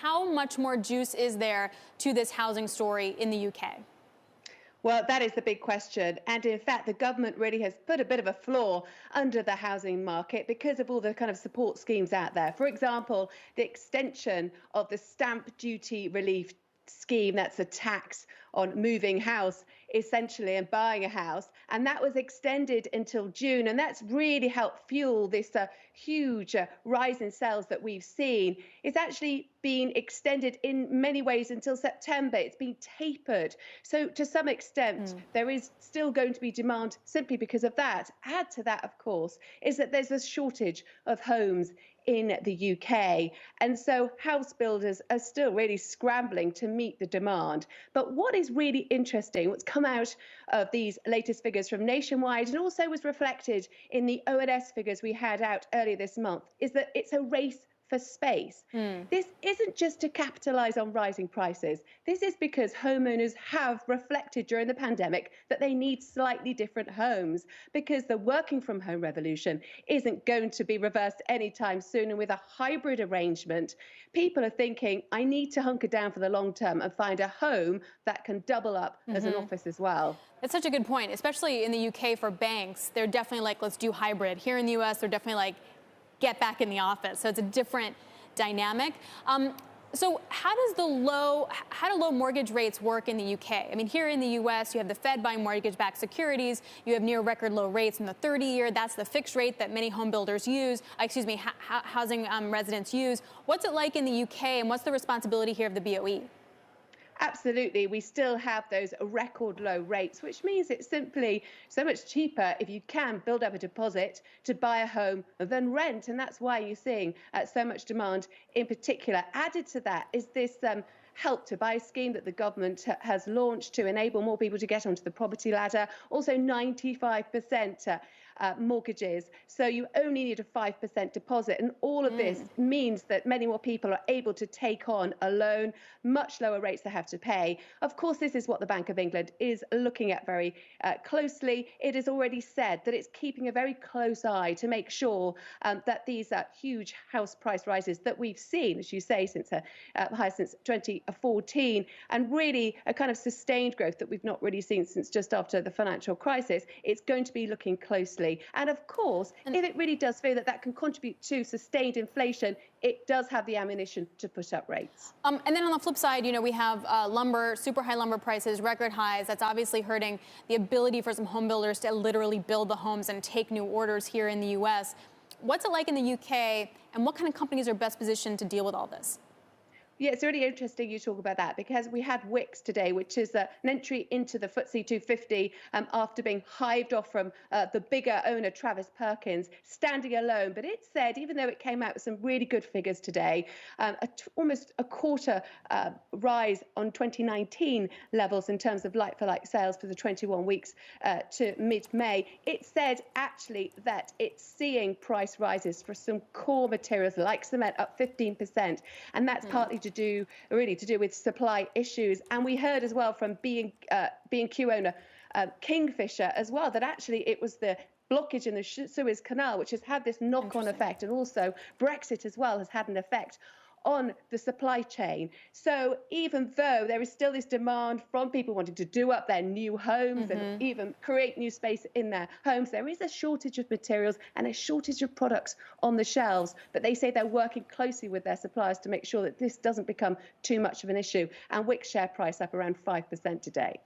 how much more juice is there to this housing story in the UK? Well, that is the big question. And in fact, the government really has put a bit of a floor under the housing market because of all the kind of support schemes out there. For example, the extension of the stamp duty relief scheme, that's a tax on moving house essentially and buying a house, and that was extended until June, and that's really helped fuel this huge rise in sales that we've seen. It's actually been extended in many ways until September. It's been tapered, so to some extent there is still going to be demand simply because of that. Add to that, of course, is that there's a shortage of homes in the UK. And so house builders are still really scrambling to meet the demand. But what is really interesting, what's come out of these latest figures from Nationwide and also was reflected in the ONS figures we had out earlier this month, is that it's a race for space. This isn't just to capitalise on rising prices. This is because homeowners have reflected during the pandemic that they need slightly different homes, because the working from home revolution isn't going to be reversed anytime soon. And with a hybrid arrangement, people are thinking, I need to hunker down for the long term and find a home that can double up as an office as well. That's such a good point, especially in the UK for banks. They're definitely like, let's do hybrid. Here in the US, they're definitely like, get back in the office. So it's a different dynamic. So how do low mortgage rates work in the UK? I mean, here in the US, you have the Fed buying mortgage-backed securities. You have near record low rates in the 30-year. That's the fixed rate that many home builders use, housing residents use. What's it like in the UK, and what's the responsibility here of the BOE? Absolutely. We still have those record low rates, which means it's simply so much cheaper if you can build up a deposit to buy a home than rent. And that's why you're seeing so much demand in particular. Added to that is this Help to Buy scheme that the government has launched to enable more people to get onto the property ladder. Also 95% mortgages, so you only need a 5% deposit, and all of this means that many more people are able to take on a loan, much lower rates they have to pay. Of course, this is what the Bank of England is looking at very closely. It has already said that it's keeping a very close eye to make sure that these huge house price rises that we've seen, as you say, since high since 2014, and really a kind of sustained growth that we've not really seen since just after the financial crisis, it's going to be looking closely. And of course, if it really does feel that that can contribute to sustained inflation, it does have the ammunition to push up rates. And then on the flip side, you know, we have lumber, super high lumber prices, record highs. That's obviously hurting the ability for some home builders to literally build the homes and take new orders here in the U.S. What's it like in the UK, and what kind of companies are best positioned to deal with all this? Yeah, it's really interesting you talk about that, because we had Wix today, which is an entry into the FTSE 250 after being hived off from the bigger owner, Travis Perkins, standing alone. But it said, even though it came out with some really good figures today, almost a quarter rise on 2019 levels in terms of like-for-like sales for the 21 weeks to mid-May, it said actually that it's seeing price rises for some core materials like cement up 15%. And that's partly to do with supply issues. And we heard as well from B&Q owner Kingfisher as well that actually it was the blockage in the Suez Canal which has had this knock-on effect, and also Brexit as well has had an effect on the supply chain. So even though there is still this demand from people wanting to do up their new homes and even create new space in their homes, there is a shortage of materials and a shortage of products on the shelves. But they say they're working closely with their suppliers to make sure that this doesn't become too much of an issue. And Wix share price up around 5% today.